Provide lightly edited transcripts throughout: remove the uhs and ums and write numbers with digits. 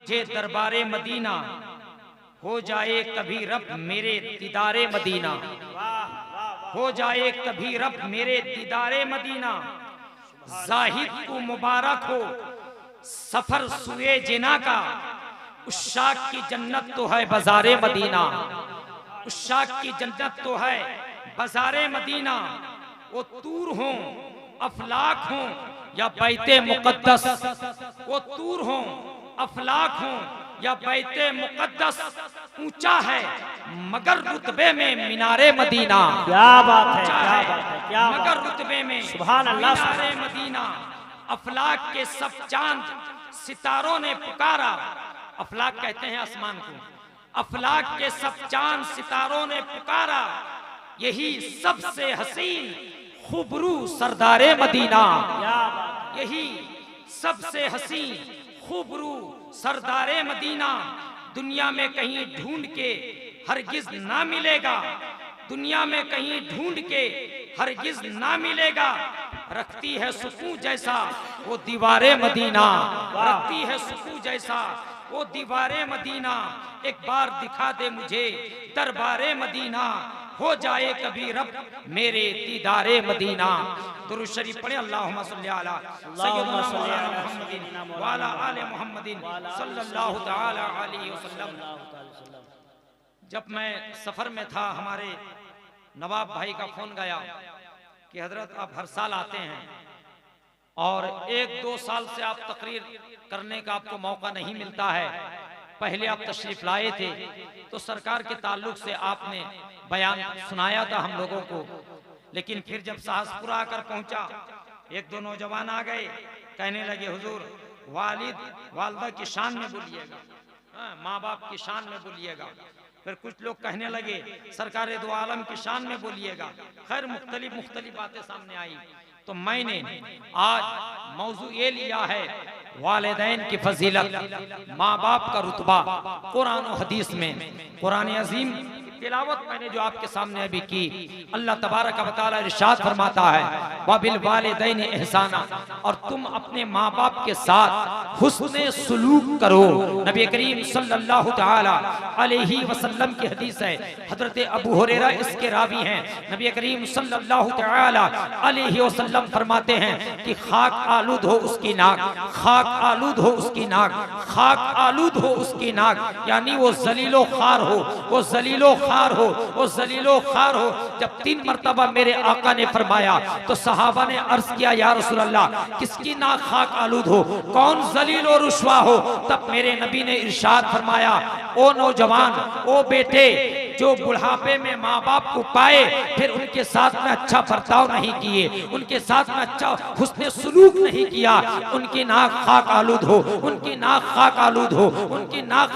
मुझे दरबारे मदीना हो जाए कभी रब मेरे दीदारे मदीना, हो जाए कभी रब मेरे दीदारे मदीना। जाहिद को मुबारक हो सफर सुए जिना का, उशाक की जन्नत तो है बाजारे मदीना, उशाक की जन्नत तो है बाजारे मदीना। वो तूर हो अफलाक हो या बैते मुकद्दस, वो तूर हो अफलाक हो या बैते मुकद्दस, ऊंचा है मगर रुतबे में मीनारे मदीना। क्या बात है, क्या बात है, क्या मगर रुतबे में सुभान अल्लाह, मीनारे मदीना। अफलाक के सब चांद सितारों ने पुकारा, अफलाक कहते हैं आसमान को, अफलाक के सब चांद सितारों ने पुकारा। यही सबसे हसीन खुबरू सरदारे मदीना, यही सबसे हसीन खुबरू सरदारे मदीना। दुनिया में कहीं ढूंढ के हरगिज ना मिलेगा, दुनिया में कहीं ढूंढ के हरगिज ना मिलेगा। रखती है सुकून जैसा वो दीवारे मदीना, रखती है सुकून जैसा वो दीवारे मदीना। एक बार दिखा दे मुझे दरबारे मदीना, हो जाए कभी रब मेरे दीदारे मदीना। दुरूद शरीफ पढ़े, अल्लाहुम्मा सल्ली अला सय्यिदना मुहम्मदिन व अला आले मुहम्मदिन सल्लल्लाहु तआला अलैहि वसल्लम। जब मैं सफर में था, हमारे नवाब भाई का फोन गया कि हजरत आप हर साल आते हैं और 1-2 साल से आप तकरीर करने का आपको मौका नहीं मिलता है। पहले आप तशरीफ लाए थे तो सरकार के ताल्लुक से आपने बयान सुनाया था हम लोगों को, लेकिन फिर जब साहसपुरा आकर पहुंचा, 1-2 नौजवान आ गए, कहने लगे हुजूर वालिद वालदा की शान में बोलिएगा, माँ बाप की शान में बोलिएगा। फिर कुछ लोग कहने लगे सरकार दो आलम की शान में बोलिएगा। खैर मुख्तलिफ बातें सामने आई, तो मैंने आज मौजू ये लिया है वालिदैन की फजीलत, माँ बाप का रुतबा कुरान और हदीस में। कुरान अजीम तिलावत मैंने जो आपके सामने अभी की, अल्लाह तबारक व तआला इरशाद फरमाता है वबिल वालिदैन इहसाना, और तुम अपने माँ बाप के साथ हुस्ने सुलूक करो। नबी करीम सल्लल्लाहु तआला अलैहि वसल्लम की हदीस है, हजरत अबू हुरैरा इसके रावी हैं। नबी करीम सल्लल्लाहु तआला अलैहि वसल्लम फरमाते हैं कि खाक आलूद हो उसकी नाक, खाक आलूद हो उसकी नाक, खाक आलूद हो उसकी नाक, यानी वो जलीलो खार हो, वो जलीलो खार हो, वो जलीलो खार हो। जब 3 मरतबा मेरे आका ने फरमाया तो सहाबा ने अर्ज किया या रसूल अल्लाह किसकी नाक खाक आलूद हो, कौन जलील और रुस्वा हो? तब मेरे नबी ने इरशाद फरमाया ओ नौजवान, ओ बेटे, जो बुढ़ापे में माँ बाप को पाए फिर उनके साथ में अच्छा बर्ताव नहीं किए, उनके साथ में अच्छा हुस्ने सुलूक नहीं किया, उनकी नाक खाक आलूद हो, उनकी नाक खाक आलूद हो, उनकी नाक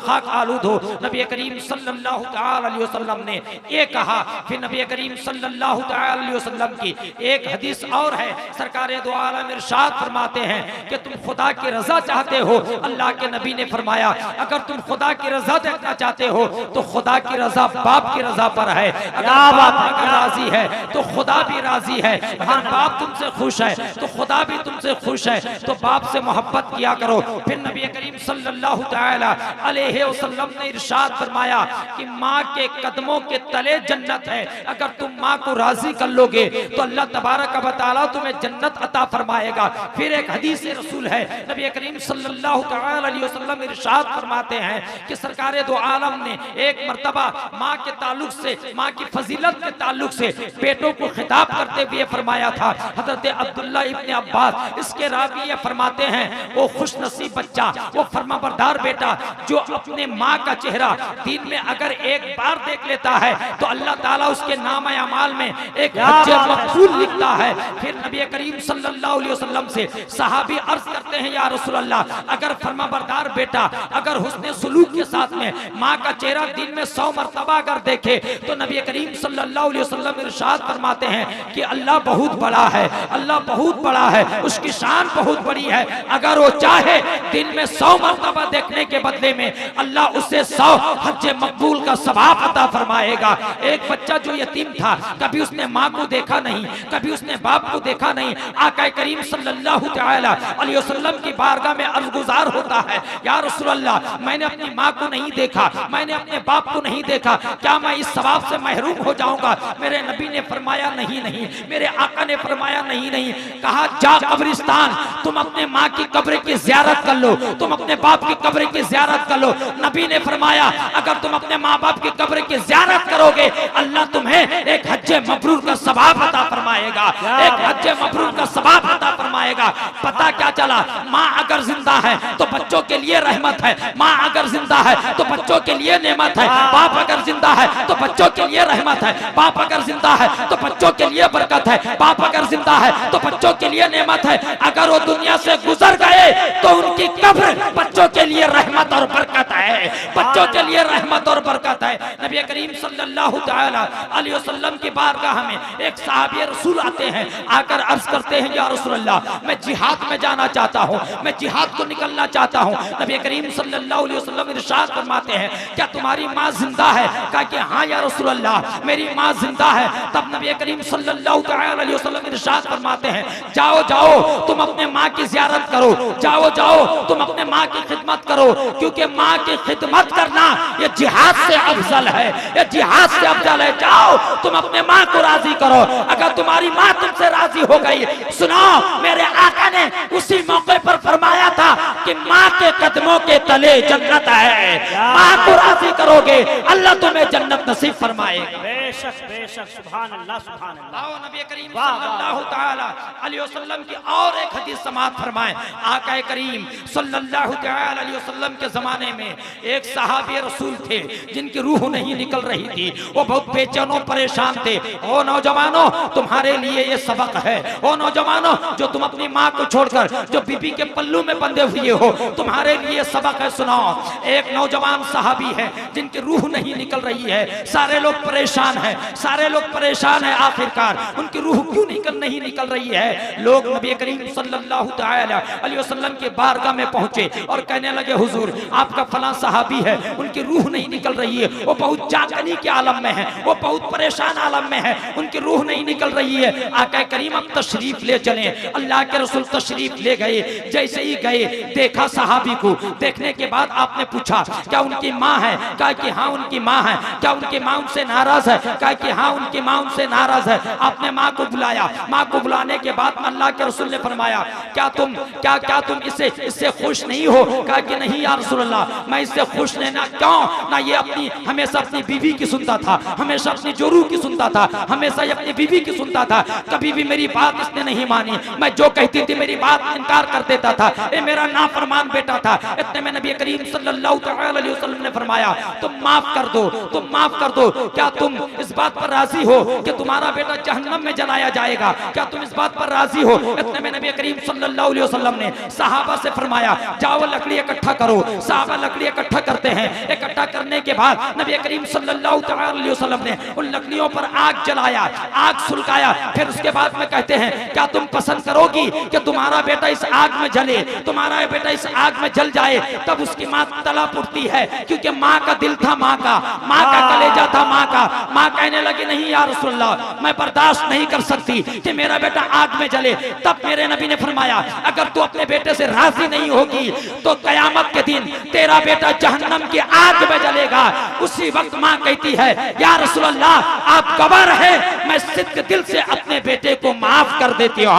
खाक आलूद हो। नबी करीम सल्लल्लाहु अलैहि वसल्लम ने ये कहा। फिर नबी करीम सल्लल्लाहु अलैहि वसल्लम की एक हदीस और है, सरकार दो आलम इरशाद फरमाते हैं कि तुम खुदा की रजा चाहते हो, अल्लाह के नबी ने फरमाया अगर तुम खुदा की रजा देखना चाहते हो तो खुदा की रजा बाप की रजा पर है। अगर बाप राजी है तो खुदा भी राजी है, अगर बाप तुमसे खुश है तो खुदा भी तुमसे खुश है, तो बाप से मोहब्बत किया करो। फिर नबी करीम सल्लल्लाहु तआला अलैहि वसल्लम ने इरशाद फरमाया कि माँ के कदमों के तले जन्नत है, अगर तुम माँ को राजी कर लोगे तो अल्लाह तबारक व तआला तुम्हें जन्नत अता फरमाएगा। फिर एक हदीस रसूल है, नबी करीम सल्लल्लाहु अलैहि वसल्लम इरशाद फरमाते हैं कि सरकार दो आलम ने एक मर्तबा माँ के ताल्लुक से, माँ की फजीलत के ताल्लुक से बेटों को खिताब करते हुए फरमाया था। हजरत अब्दुल्ला इब्ने अब्बास इसके रावी ये फरमाते हैं वो खुश नसीब बच्चा, वो फरमाबरदार बेटा जो अपने माँ का चेहरा दिन में अगर एक बार देख लेता है तो अल्लाह ताला उसके नाम अमाल में एक हज मकबूल लिखता है। फिर नबी करीम सल्लल्लाहु अलैहि वसल्लम से सहाबी अर्ज करते हैं या रसूल अल्लाह अगर फरमाबरदार बेटा अगर हुस्ने सुलूक के साथ में माँ का चेहरा दिन में 100 मर्तबा अगर देखे तो नबी करीम सल्लल्लाहु अलैहि वसल्लम इरशाद फरमाते हैं कि अल्लाह बहुत बड़ा है, अल्लाह बहुत बड़ा है, उसकी शान बहुत बड़ी है। अगर वो चाहे दिन में 100 मर्तबा देखने के बदले में अल्लाह उसे 100 हज मकबूल का सवाब अता फरमाएगा। एक बच्चा जो यतीम था, कभी उसने माँ को देखा नहीं, कभी उसने बाप को देखा नहीं, आका करीम सल्लल्लाहु अलैहि वसल्लम की बारगाह में अर्ज़गुज़ार होता है, या रसूल अल्लाह मैंने अपनी माँ को नहीं देखा, मैंने अपने बाप को नहीं देखा, क्या मैं इस सवाब से महरूम हो जाऊंगा? मेरे नबी ने फरमाया नहीं नहीं, मेरे आका ने फरमाया नहीं नहीं। कहा जा कब्रिस्तान, तुम अपने माँ की कब्र की ज़ियारत कर लो, तुम अपने बाप की कब्र की ज़ियारत कर लो। नबी ने फरमाया अगर तुम अपने माँ बाप की कब्र की ज़ियारत करोगे अल्लाह तुम्हें एक हज मबरूर का सवाब अता फरमाएगा, एक हज मबरूर का सवाब अता फरमाएगा। पता क्या चला? माँ अगर जिंदा है तो बच्चों के लिए रहमत है, माँ अगर जिंदा है तो बच्चों के लिए नेमत है, बाप अगर जिंदा है तो बच्चों के लिए रहमत है, बाप अगर जिंदा है तो बच्चों के लिए बरकत है, बाप अगर जिंदा है तो बच्चों के लिए नेमत है। अगर वो दुनिया से गुजर गए तो उनकी कब्र बच्चों के लिए रहमत और बरकत है, बच्चों के लिए रहमत और बरकत है। नबी करीम सल्लल्लाहु अलैहि वसल्लम की बारगाह में एक सहाबी रसूल आते हैं, आकर अर्ज करते हैं या रसूल अल्लाह मैं जिहाद में जाना चाहता हूँ, मैं जिहाद को निकलना चाहता हूँ। नबी करीम सल्लल्लाहु अलैहि वसल्लम इरशाद फरमाते हैं क्या तुम्हारी माँ जिंदा है? कहा कि हाँ या रसूल अल्लाह मेरी माँ जिंदा है। तब नबी करीम सल्लल्लाहु अलैहि वसल्लम इरशाद फरमाते हैं जाओ जाओ तुम अपने माँ की ज़ियारत करो, जाओ जाओ तुम अपने माँ की खिदमत करो, क्योंकि माँ की खिदमत करना ये जिहाद से अफजल है, ये जिहाद से अफजल है। जाओ तुम अपने माँ को राजी करो। अगर तुम्हारी माँ तुमसे राजी हो गई, सुनो मेरे आका ने उसी मौके पर फरमाया था कि माँ के कदमों के तले जन्नत है, माँ को राजी करोगे अल्लाह तुम्हें जन्नत नसीब फरमाएगा। बेशक बेशक, सुभान अल्लाह सुभान अल्लाह। आओ नबी करीम सल्लल्लाहु ताला अलैहि वसल्लम की और एक हदीस समाअत फरमाएं। आका करीम सल्लल्लाहु ताला अलैहि वसल्लम के जमाने में एक सहाबी रसूल थे जिनकी रूह नहीं निकल रही थी, वो बहुत बेचैन परेशान थे। ओ नौजवानों तुम्हारे लिए ये सबक है, ओ नौजवानों जो तुम अपनी माँ को छोड़कर जो बीबी के पल्लू में बंधे हुए हो, तुम्हारे लिए सबक है। सुनाओ, एक नौजवान सहाबी है जिनकी रूह नहीं निकल रही है, सारे लोग परेशान हैं, सारे लोग परेशान हैं, आखिरकार उनकी रूह क्यों नहीं निकल रही है? लोग नबी करीम सल्लल्लाहु अलैहि वसल्लम के बारगाह में पहुंचे और कहने लगे हुजूर आपका फलां सहाबी है, उनकी रूह नहीं निकल रही है, वो बहुत जागनी के आलम में है, वो बहुत परेशान आलम में है, उनकी रूह नहीं निकल रही है। आका करीम अब तशरीफ ले चले। अल्लाह के रसूल तशरीफ ले गए। जैसे ही गए देखा सहाबी को, देखने के बाद आपने पूछा क्या उनकी माँ है? कहा कि हाँ उनकी माँ है। क्या उनकी माँ उनसे नाराज है? कहा कि हाँ उनकी माँ उनसे नाराज है। आपने माँ को बुलाया, माँ को बुलाने के बाद अल्लाह के रसूल ने फरमाया क्या तुम इससे खुश नहीं हो? कहा कि नहीं या रसूल अल्लाह मैं इससे खुश नहीं। ना क्यों? ना ये अपनी हमेशा अपनी बीवी की सुनता था, हमेशा अपनी जोरू की सुनता था, हमेशा ये अपनी बीवी की सुनता था, कभी भी मेरी बात इसने नहीं मानी, मैं जो कहती थी मेरी बात इनकार कर देता था, ये मेरा नाफरमान बेटा था। इतने में नबी करीम सल्लल्लाहु अलैहि वसल्लम ने फरमाया तुम माफ कर दो, तुम माफ कर दो। क्या तुम इस बात पर राजी हो कि तुम्हारा बेटा जहन्नम में जलाया जाएगा? क्या तुम इस बात पर राजी हो? इतने में नबी करीम सल्लल्लाहु अलैहि वसल्लम ने सहाबा से फरमाया जाओ लकड़ी इकट्ठा करो। सहाबा लकड़ी इकट्ठा करते हैं। इकट्ठा करने के बाद नबी करीम सल्लल्लाहु अलैहि वसल्लम ने उन लकड़ियों पर आग जलाया, आग सुलगाया। फिर उसके बाद में कहते हैं क्या तुम पसंद करोगी कि तुम्हारा बेटा इस आग में जले, तुम्हारा बेटा इस आग में जल जाए? तब उसकी माँ तड़प उठती है, क्योंकि माँ का दिल था, माँ का कलेजा था, माँ का। माँ कहने लगी नहीं या रसूलल्लाह मैं बर्दाश्त नहीं कर सकती कि मेरा बेटा आग में जले। तब मेरे नबी ने फरमाया अगर तू अपने बेटे से राजी नहीं होगी तो कयामत के दिन तेरा बेटा जहन्नम की आग में जलेगा। उसी वक्त माँ कहती है या रसूलल्लाह आप गवाह रहे, मैं सिद्क दिल से अपने बेटे को माफ कर देती हूँ,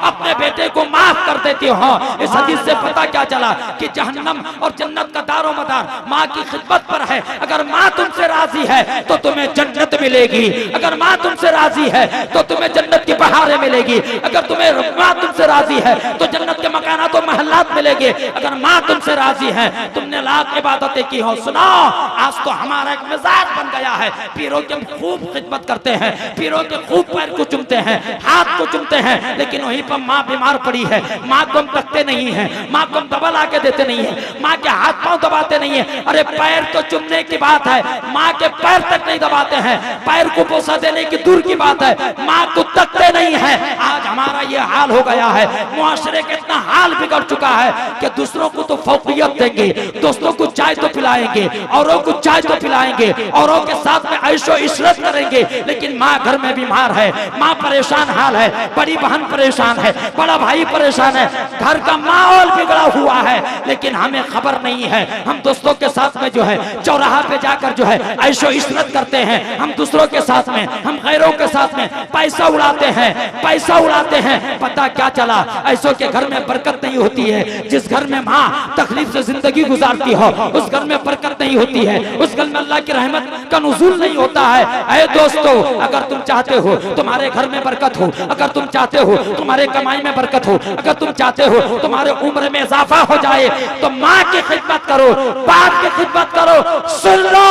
अपने बेटे को माफ कर देती हूँ। इस हदीस से पता क्या चला कि जहन्नम और जन्नत का दारो मदार माँ की खिदमत पर है। अगर माँ तुमसे राजी है तो तुम्हें जन्नत मिलेगी, अगर माँ तुमसे राजी है तो तुम्हें जन्नत की बहारें मिलेगी, अगर तुम्हें माँ तुमसे राजी है तो जन्नत के मकानात और महलात मिलेंगे। अगर माँ तुमसे राजी है तुमने लाख इबादतें की हो। सुनो, आज तो हमारा एक मिजाज बन गया है, पीरों की हम खूब खिदमत करते हैं, पीरों के खूब पैर को चूमते हैं, हाथ को चूमते हैं, लेकिन वहीं पर माँ बीमार पड़ी है, माँ को हम तकते नहीं है, माँ को हम दवा ला के देते नहीं है, माँ के हाथ पांव दबाते नहीं है। अरे पैर तो चुमने की बात है, माँ के पैर तक नहीं दबाते हैं, पैर को बोसा देने की दूर की बात है, माँ को तकते नहीं है। आज हमारा ये हाल हो गया है, मुआशरे का इतना हाल बिगड़ चुका है कि दूसरों को तो फौकियत देंगे, दोस्तों को चाय तो पिलाएंगे, औरों को चाय तो पिलाएंगे, औरों के साथ में ऐशो इशरत करेंगे, लेकिन माँ घर में बीमार है, माँ परेशान हाल है, बड़ी बहन परेशान है, बड़ा भाई परेशान है, घर का माहौल बिगड़ा हुआ है, लेकिन हमें खबर नहीं है। हम दोस्तों के साथ में जो है चौराहा पे जाकर जो है ऐशो इशरत करते हैं, हम दूसरों के साथ में, हम गैरों के साथ में पैसा उड़ाते हैं, पैसा उड़ाते हैं। पता क्या चला, ऐसों के घर में बरकत नहीं होती है। जिस घर में माँ तकलीफ से जिंदगी गुजारती हो उस घर में बरकत नहीं होती है, उस घर में अल्लाह की रहमत का नुज़ूल नहीं होता है। ऐ दोस्तों, अगर तुम चाहते हो तुम्हारे घर में बरकत हो, अगर तुम चाहते हो तुम्हारे कमाई में बरकत हो, अगर तुम चाहते हो तुम्हारे उम्र में इजाफा हो जाए, तो माँ की खिदमत करो, बाप की खिदमत करो। सुन लो,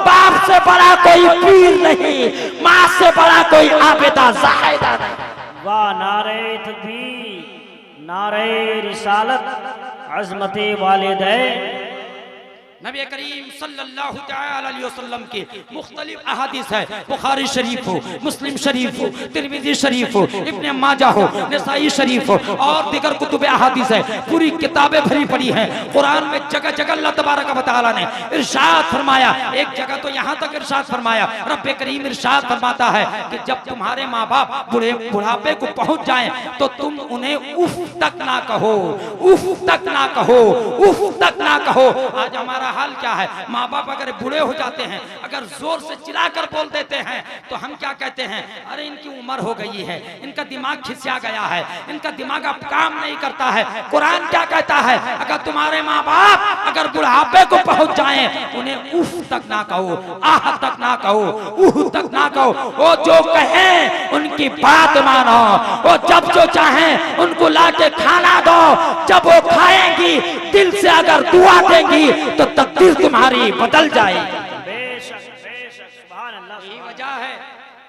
बाप से बड़ा कोई पीर नहीं, माँ से बड़ा कोई आबिदा ज़ाहिदा नहीं। वाह, नारे तकबीर, नारे रिसालत, अज़मते वालिदैन। नबी करीम सल्लल्लाहु अलैहि वसल्लम के मुख्तलिफ अहादीस है, बुखारी शरीफ हो, मुस्लिम शरीफ हो, तिरमिज़ी शरीफ हो, इब्ने माजा हो, नसाई शरीफ हो और दीगर कुतुब अहादीस है, पूरी किताबें भरी पड़ी हैं। कुरान में जगह जगह अल्लाह तबारक व तआला ने इरशाद फरमाया, एक जगह तो यहाँ तक इरशाद फरमाया, रब्बे करीम इरशाद फरमाता है कि जब तुम्हारे माँ बाप बुढ़ापे को पहुँच जाएं तो तुम उन्हें उफ तक ना कहो, उफ तक ना कहो, उफ तक ना कहो। आज हमारा हाल क्या है, माँ बाप अगर बूढ़े हो जाते हैं, अगर जोर से चिल्लाकर बोल देते हैं तो हम क्या कहते हैं, अरे इनकी उम्र हो गई है, इनका दिमाग खिसिया गया है, इनका दिमाग अब काम नहीं करता है। कुरान क्या कहता है, अगर तुम्हारे माँ बाप अगर बुढ़ापे को पहुंच जाएं उन्हें उफ तक ना कहो, आह तक ना कहो, उह तक ना कहो। वो जो कहें उनकी बात मानो, वो जब जो चाहें उनको लाके खाना दो, जब वो खाएंगी दिल से अगर दुआ देंगी तो तकदीर तुम्हारी बदल जाएगी। बेशक बेशक, सुभान अल्लाह। यही वजह है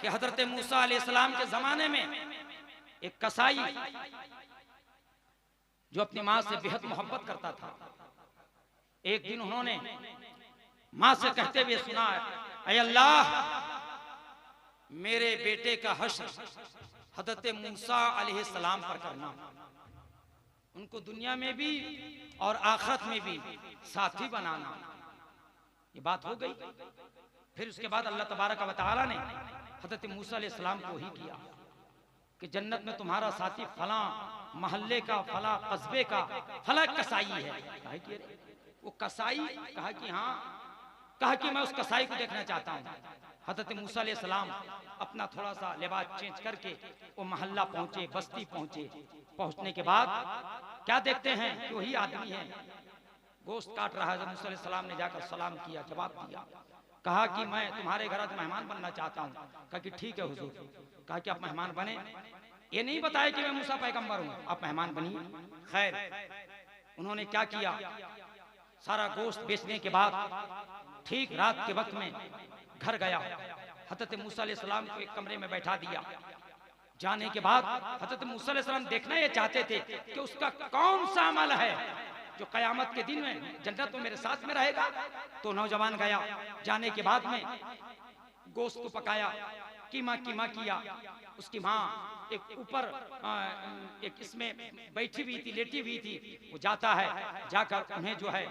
कि हजरत मूसा अलैहिस्सलाम के जमाने में एक कसाई जो अपनी माँ से बेहद मोहब्बत करता था, एक दिन उन्होंने माँ से कहते हुए सुना, ऐ अल्लाह, मेरे बेटे का हश्र हजरत मूसा अलैहिस्सलाम पर करना, उनको दुनिया में भी और आखिरत में भी साथी बनाना। ये बात हो गई। फिर उसके बाद अल्लाह तबारक व तआला ने हजरत मूसा अलैहिस्सलाम को ही किया कि जन्नत में तुम्हारा साथी फला महल्ले का, फला कस्बे का, फला कसाई है। कहा कि वो कसाई, कहा कि हाँ, कहा कि मैं उस कसाई को देखना चाहता हूँ। हजरत मूसा अलैहिस्सलाम अपना थोड़ा सा लिबास चेंज करके वो महल्ला पहुंचे, बस्ती पहुंचे। पहुंचने के बाद क्या देखते हैं कि वही आदमी है, गोश्त काट रहा है। मूसा अलैहिस्सलाम ने जाकर सलाम किया, जवाब दिया, कहा कि मैं तुम्हारे घर आज मेहमान बनना चाहता हूँ। कहा कि ठीक है हुजूर। कहा कि आप मेहमान बने, ये नहीं बताया कि मैं मूसा पैगंबर हूँ, आप मेहमान बनिए। खैर, उन्होंने क्या किया, सारा गोश्त बेचने के बाद ठीक रात के वक्त में घर गया, हजरत मूसा अलैहिस्सलाम को एक कमरे में बैठा दिया। जाने के बाद हजरत मूसा अलैहिस्सलाम देखना ये चाहते थे कि उसका कौन सा अमल है जो कयामत के दिन में जन्नत में मेरे साथ में रहेगा। तो नौजवान गया, जाने के बाद में गोश्त को पकाया, कीमा कीमा किया। उसकी माँ एक ऊपर एक इसमें बैठी हुई थी, लेटी हुई थी। वो जाता है, जाकर उन्हें जो है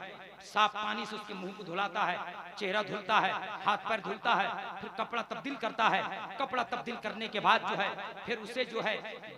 साफ पानी से उसके मुंह को धुलाता है, चेहरा धुलता है, हाथ पैर धुलता है, फिर कपड़ा तब्दील करता है। कपड़ा तब्दील करने के बाद जो है फिर उसे जो है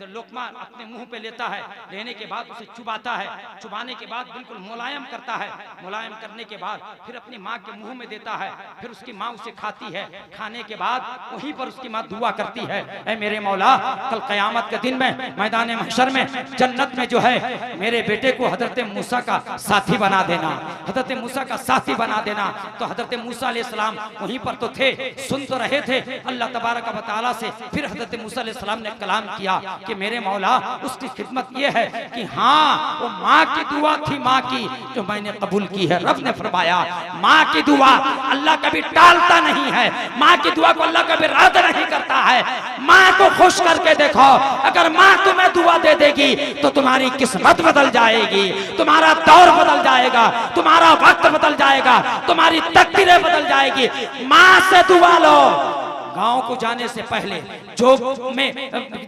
लोकमा अपने मुंह पे लेता है, लेने के बाद उसे चुबाता है, चुबाने के बाद बिल्कुल मुलायम करता है। मुलायम करने के बाद फिर अपनी माँ के मुंह में देता है, फिर उसकी माँ उसे खाती है। खाने के बाद वहीं पर उसकी माँ दुआ करती है, ऐ मेरे मौला, कल क़यामत के दिन में मैदान महशर में जन्नत में जो है मेरे बेटे को हजरत मूसा का साथी बना देना, हजरत मूसा का साथी बना देना। तो हजरत मूसा अलैहिस्सलाम वहीं पर तो थे, सुन तो रहे थे अल्लाह तबारक व तआला से। फिर हजरत मूसा अलैहिस्सलाम ने कलाम किया कि मेरे मौला, उसकी खिदमत ये है कि हाँ, वो माँ की दुआ थी, माँ की, जो मैंने कबूल की है। रब ने फरमाया, माँ की दुआ अल्लाह कभी टालता नहीं है, माँ की दुआ को अल्लाह कभी रद्द नहीं करता है। माँ को को खुश करके देखो। अगर माँ तुम्हें दुआ दे देगी तो तुम्हारी किस्मत बदल जाएगी, तुम्हारा दौर बदल जाएगा, तुम्हारा वक्त बदल जाएगा, तुम्हारी तकदीरें बदल जाएगी। माँ से दुआ लो। गांव को जाने से पहले, जॉब में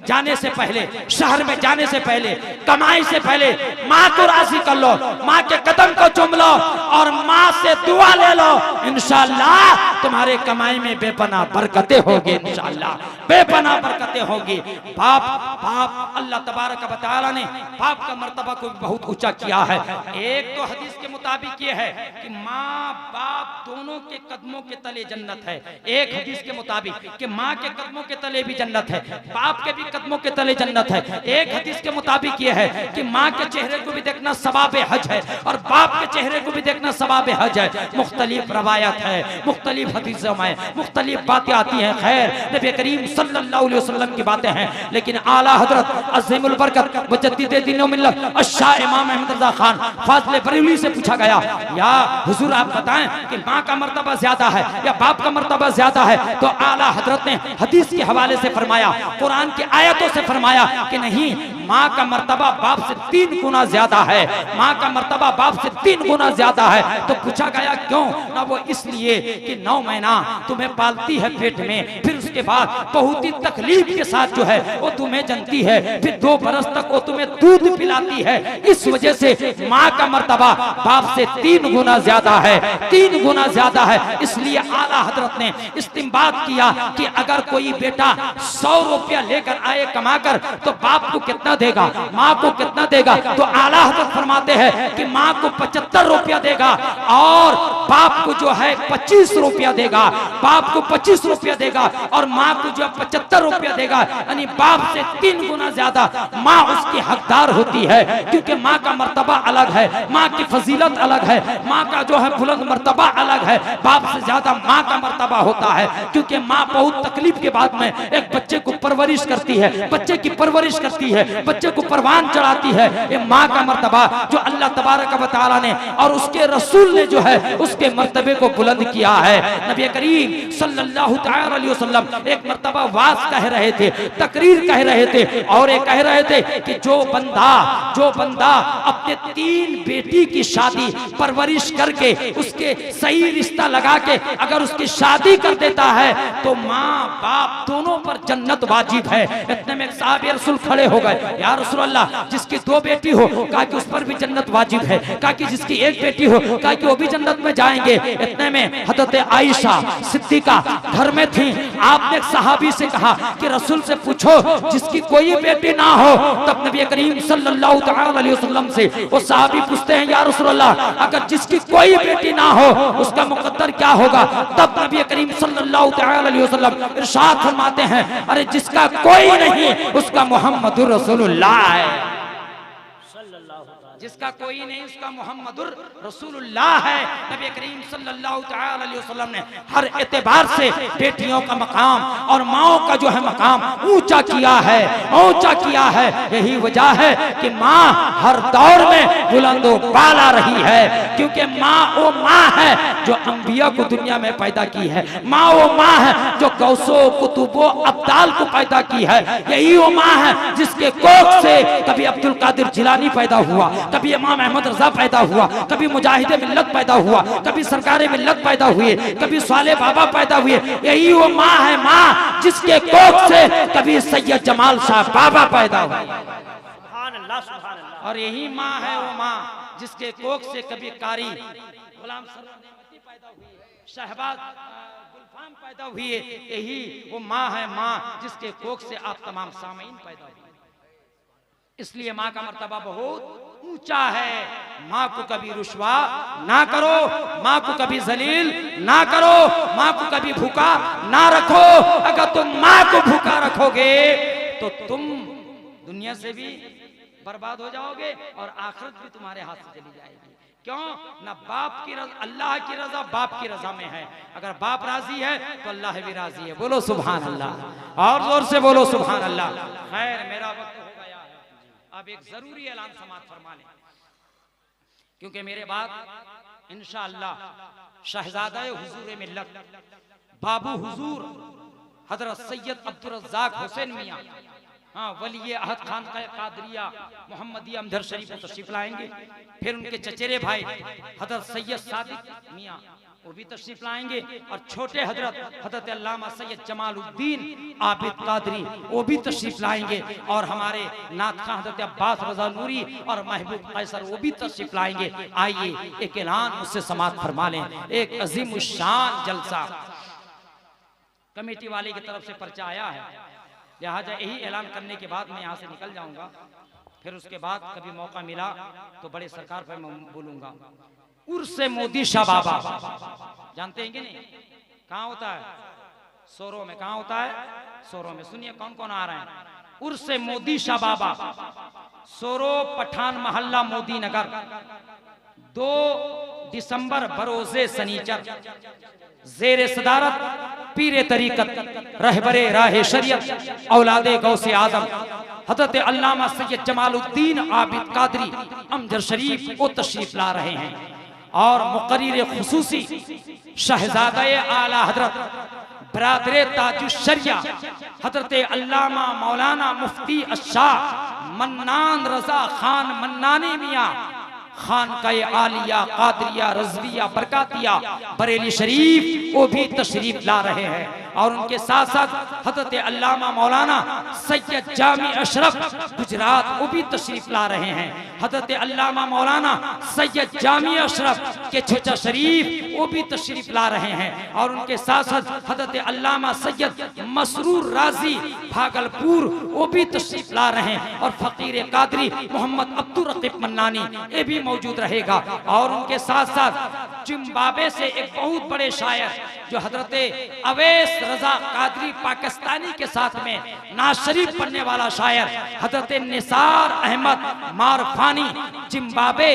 जाने से पहले, शहर में जाने से पहले, कमाई से पहले माँ को राजी कर लो, माँ के कदम को चूम लो और माँ से दुआ ले लो। इंशाअल्लाह तुम्हारे कमाई में बेपनाह बरकतें होगी, इंशाअल्लाह बेपनाह बरकतें होगी। बाप अल्लाह तबारक व तआला ने बाप का मर्तबा को बहुत ऊंचा किया है। एक तो हदीस के मुताबिक ये है कि माँ बाप दोनों के कदमों के तले जन्नत है। एक हदीस के मुताबिक कि माँ के कदमों के तले भी जन्नत है, बाप के भी कदमों के तले जन्नत है। एक हदीस के मुताबिक यह है कि माँ के चेहरे को भी देखना सवाबे हज है और बाप के चेहरे को भी देखना सवाबे हज है। मुख्तलिफ रवायत है, मुख्तलिफ हदीसों में मुख्तलिफ बातें आती हैं। खैर, नबी करीम सल्लल्लाहु अलैहि वसल्लम की बातें हैं, लेकिन आला हजरत अज़ीमुल बरकत मुजद्दिद दीन व मिल्लत अश-शाह इमाम अहमद रज़ा खान फाज़िल बरेलवी से पूछा गया, या हुजूर आप बताएं कि माँ का मर्तबा ज्यादा है या बाप का मर्तबा ज्यादा है? तो आला हजरत ने हदीस के हवाले से फरमाया, कुरान की आयतों से फरमाया कि नहीं, माँ का मर्तबा बाप से 3 गुना ज्यादा है, माँ का मर्तबा बाप से 3 गुना ज्यादा है। तो पूछा गया क्यों? ना वो इसलिए कि 9 महीना तुम्हें पालती है पेट में, फिर उसके बाद बहुत ही तकलीफ के साथ जो है वो तुम्हें जनती है, फिर 2 बरस तक वो तुम्हें दूध पिलाती है। इस वजह से माँ का मर्तबा बाप से 3 गुना ज्यादा है, 3 गुना ज्यादा है। इसलिए आला हजरत ने इस्तिंबात किया कि अगर कोई बेटा 100 रुपया लेकर आए कमाकर तो बाप को कितना देगा, माँ को कितना देगा? तो आला हजरत फरमाते हैं कि माँ को 75 रुपया देगा और बाप को जो है 25 रुपया देगा, बाप को 25 रुपया देगा और माँ को जो 75 रुपया देगा। यानी बाप से 3 गुना ज्यादा माँ उसकी हकदार होती है, क्योंकि माँ का मर्तबा अलग है, माँ की फजीलत अलग है, माँ का जो है बुलंद मर्तबा अलग है। बाप से ज्यादा माँ का मर्तबा होता है, क्योंकि माँ बहुत तकलीफ के बाद में एक बच्चे को परवरिश करती है, बच्चे की परवरिश करती है, बच्चे को परवान चढ़ाती है। ये माँ का मर्तबा जो अल्लाह तबारक व तआला ने और उसके रसूल ने जो है उसके मर्तबे को बुलंद किया है। नबी करीम सल्लल्लाहु तआला अलैहि वसल्लम एक मर्तबा वाज कह रहे थे, तकरीर कह रहे थे और ये कह रहे थे कि जो बंदा अपने 3 बेटी की शादी परवरिश करके उसके सही रिश्ता लगा के अगर उसकी शादी कर देता है तो माँ बाप दोनों पर जन्नत वाजिब है। इतने में साहब रसूल खड़े हो गए, या रसूल अल्लाह जिसकी 2 बेटी हो कहा कि उस पर भी जन्नत वाजिब है, कहा कि जिसकी 1 बेटी हो कहा कि वो भी जन्नत में जाएंगे। इतने में हज़रत आयशा सिद्दीका घर में थी, आपने एक सहाबी से कहा कि रसूल से पूछो जिसकी कोई बेटी ना हो। तब नबी करीम सल्लल्लाहु अलैहि वसल्लम से वो सहाबी पूछते हैं, या रसूल अल्लाह अगर जिसकी कोई बेटी ना हो उसका मुकद्दर क्या होगा? तब नबी करीम सल्लल्लाहु अलैहि वसल्लम इरशाद फरमाते हैं, अरे जिसका कोई नहीं उसका मोहम्मदुर रसूलुल्लाह है, जिसका कोई नहीं उसका मोहम्मदुर रसूलुल्लाह है। नबी करीम सल्लल्लाहु अलैहि वसल्लम ने हर एतबार से बेटियों का मकाम और माओ का जो है मकाम ऊंचा किया है, ऊंचा किया है। यही वजह है कि माँ हर दौर में बुलंदो बाला रही है, क्योंकि माँ वो माँ है जो अंबिया को दुनिया में पैदा की है, माँ वो माँ है जो गौसो कुतुबो अब्दाल को पैदा की है। यही वो माँ है जिसके कोख से कभी अब्दुल कादिर जिलानी पैदा हुआ, कभी इमाम अहमद रजा पैदा हुआ, कभी मुजाहिद मिल्लत पैदा हुआ, कभी सरकार मिल्लत पैदा हुए, कभी साले बाबा पैदा हुए। यही वो माँ है, माँ जिसके कोख से कभी सैयद जमाल शाह बाबा पैदा हुए, और यही माँ है वो माँ जिसके कोख से कभी कारी गुलाम सरवर पैदा हुए, शहबाज गुलफाम पैदा हुए। यही वो माँ है, माँ जिसके कोख से आप तमाम सामीन पैदा हुए। इसलिए माँ का मर्तबा बहुत ऊंचा है। माँ को कभी रुस्वा ना करो, माँ को कभी जलील ना करो, माँ को कभी भूखा ना रखो। अगर तुम माँ को भूखा रखोगे तो तुम दुनिया से भी बर्बाद हो जाओगे और आखिरत भी तुम्हारे हाथ से चली जाएगी। क्यों? ना बाप की रजा, अल्लाह की रजा बाप की रजा में है। अगर बाप राजी है तो अल्लाह भी राजी है। बोलो सुभान अल्लाह, और जोर से बोलो सुभान अल्लाह। खैर, मेरा वक्त हो गया है, अब एक जरूरी ऐलान समाप्त फरमा लें, क्योंकि मेरे बाद इंशाअल्लाह शहजादा हुजूर मिल्लत बाबू हुजूर हजरत सैयद अब्दुल रज़्ज़ाक हुसैन मियाँ, हाँ वली अहद खान कादरिया मोहम्मदिया अमदर शरीफ को तशरीफ लाएंगे। फिर उनके चचेरे भाई हजरत सैयद सादिक मियाँ वो भी तशरीफ लाएंगे, और छोटे हजरत अल्लामा सैयद जमालुद्दीन आबिद कादरी वो भी तशरीफ लाएंगे, और हमारे नाथ खां हजरत अब्बास रज़ा नूरी और महबूब कैसर वो भी तशरीफ लाएंगे। आइए एक ऐलान मुझसे समाअत फरमा लें। एक अजीम शान जलसा कमेटी वाले की तरफ से पर्चा आया है, लिहाजा यही ऐलान करने के बाद मैं यहाँ से निकल जाऊंगा। फिर उसके बाद कभी मौका मिला तो बड़े सरकार पर मैं बोलूंगा। उर्से मोदी शाह बाबा जानते हैं कि नहीं? कहाँ होता है? सोरो में। कहाँ होता है? सोरो में। सुनिए कौन कौन आ रहे हैं। उर्से मोदी शाह बाबा, सोरो पठान मोहल्ला मोदी नगर, 2 दिसंबर बरोजे सनीचर, जेर सदारत पीरे तरीकत रहबरे राह शरीयत औलादे गौसे आजम हजरत अल्लामा सैयद जमालुद्दीन आबिद कादरी अमजद शरीफ को तशरीफ ला रहे हैं, और मुकर्रिर खुसूसी शहजादे आला हजरत बरादरे ताजुश्शरिया हजरत अल्लामा मौलाना मुफ्ती अशाह मन्नान रजा खान मन्नानी मियाँ खान का आलिया कादरिया रजविया बरकातिया बरेली शरीफ वो भी तशरीफ ला रहे हैं, और उनके साथ साथ हजरत अल्लामा मौलाना सैयद जामी अशरफ गुजरात वो भी तशरीफ ला रहे हैं। हजरत अल्लामा मौलाना सैयद जामी अशरफ के चचा शरीफ वो भी तशरीफ ला रहे हैं, और उनके साथ साथ हजरत अल्लामा सैयद मसरूर राजी भागलपुर वो भी तशरीफ ला रहे हैं, और फकीर कादरी मोहम्मद अब्दुल रकीब मन्नानी ये भी मौजूद रहेगा। और उनके साथ साथ जिम्बाब्वे से एक बहुत बड़े शायर जो हजरत अवैस रजा कादरी पाकिस्तानी के साथ में नाज शरीफ पढ़ने वाला शायर हजरत निसार अहमद मारफानी जिम्बाब्वे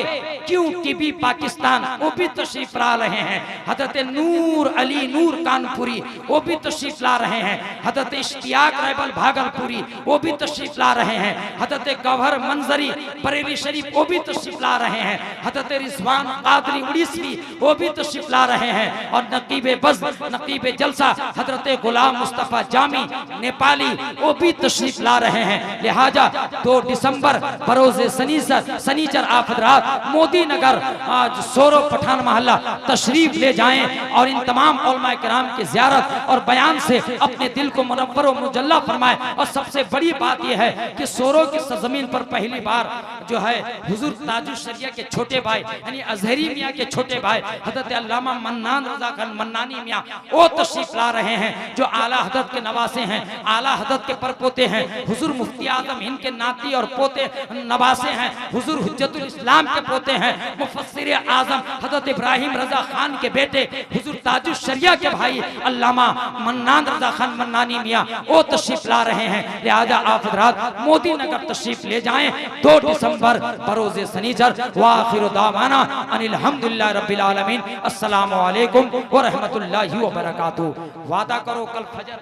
QTV पाकिस्तान वो भी तशरीफ ला रहे हैं। हजरत नूर अली नूर कानपुरी वो भी तशरीफ ला रहे हैं। हजरत इश्तियाक रहबल भागलपुरी वो भी तशरीफ ला रहे हैं। हजरत गौहर मंजरी बरेली शरीफ वो भी तशरीफ ला रहे हैं। हजरत रिजवान कादरी उड़ीसवी वो भी तशरीफ ला रहे हैं, और नकीबे बज़ नकीबे जलसा हजरत गुलाम मुस्तफा जामी नेपाली वो भी तशरीफ ला रहे हैं। लिहाजा 2 दिसंबर बरोजे सनीचर आप हजरात मोदी नगर आज सोरो पठान मोहल्ला तशरीफ ले जाएं, और इन तमाम उलमाए किराम की ज़ियारत और बयान से अपने दिल को मुनव्वर और मुजल्ला फरमाए। और सबसे बड़ी बात यह है कि सोरो की सरजमीन पर पहली बार जो है हुजूर ताजुश्शरिया के छोटे भाई यानी अजहरी मियाँ के छोटे भाई हजरत अल्लामा मन्नान रजा खान मन्नानी मियाँ वो तशरीफ ला रहे हैं, जो आला हजरत के नवासे हैं, आला हजरत के परपोते हैं। हुजूर मुफ्ती आजम हिंद के नाती और पोते नवासे हैं। हुजूर हुज्जतुल इस्लाम के पोते हैं। मुफस्सिर आजम हजरत इब्राहिम रजा खान के बेटे हुजूर ताजुश्शरिया के भाई अल्लामा मन्नान रजा खान मन्नानी मियाँ वो तशरीफ ला रहे हैं। लिहाजा आप हजरात मोदी नगर तशरीफ ले जाएं 2 दिसंबर बरोजे सनीचर। वाखिरु दावाना अनिल हम्दुलिल्लाहि रब्बिल आलमीन। अस्सलामु अलैकुम व रहमतुल्लाहि व बरकातुहू। वादा करो कल फजर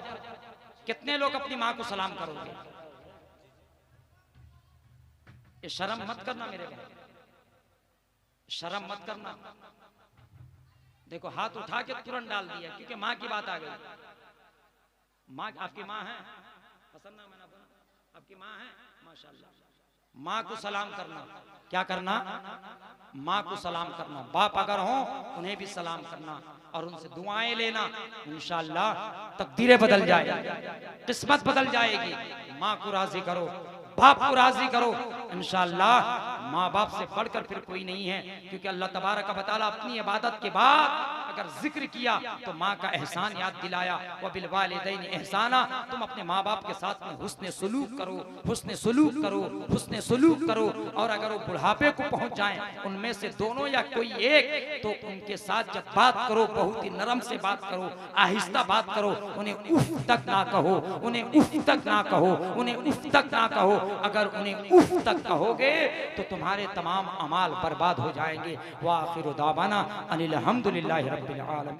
कितने लोग अपनी माँ को सलाम करोगे? ये शर्म मत करना मेरे भाई, शर्म मत करना। देखो हाथ उठा के तुरंत डाल दिया क्योंकि माँ की बात आ गई। माँ आपकी माँ है, पसंद ना मैंने बोला आपकी माँ है माशाल्लाह। माँ को सलाम करना, क्या करना? माँ को सलाम करना। बाप अगर हो उन्हें भी सलाम करना और उनसे दुआएं लेना। इंशाअल्लाह तकदीरें बदल जाएगी, किस्मत बदल जाएगी। माँ को राजी करो, बाप को राजी करो। इंशाअल्लाह माँ बाप से बढ़कर फिर कोई नहीं है, क्योंकि अल्लाह तबारक व तआला अपनी इबादत के बाद अगर जिक्र किया तो माँ का एहसान याद दिलाया। व बिल वालिदैन एहसाना, तुम अपने माँ बाप के साथ में हुस्ने सलूक करो, हुस्ने सलूक करो, हुस्ने सलूक करो। और अगर वो बुढ़ापे को पहुंच जाएं, उनमें से दोनों या कोई एक, तो उनके साथ जब बात करो बहुत ही नरम से बात करो, आहिस्ता बात करो। उन्हें उफ तक ना कहो, उन्हें उफ तक ना कहो, उन्हें उफ तक ना कहो। अगर उन्हें उफ तक कहोगे तो तुम्हारे तमाम अमाल बर्बाद हो जाएंगे। व आखिरु दावाना अनिल हम्दुलिल्लाहि रब्बिल आलमीन।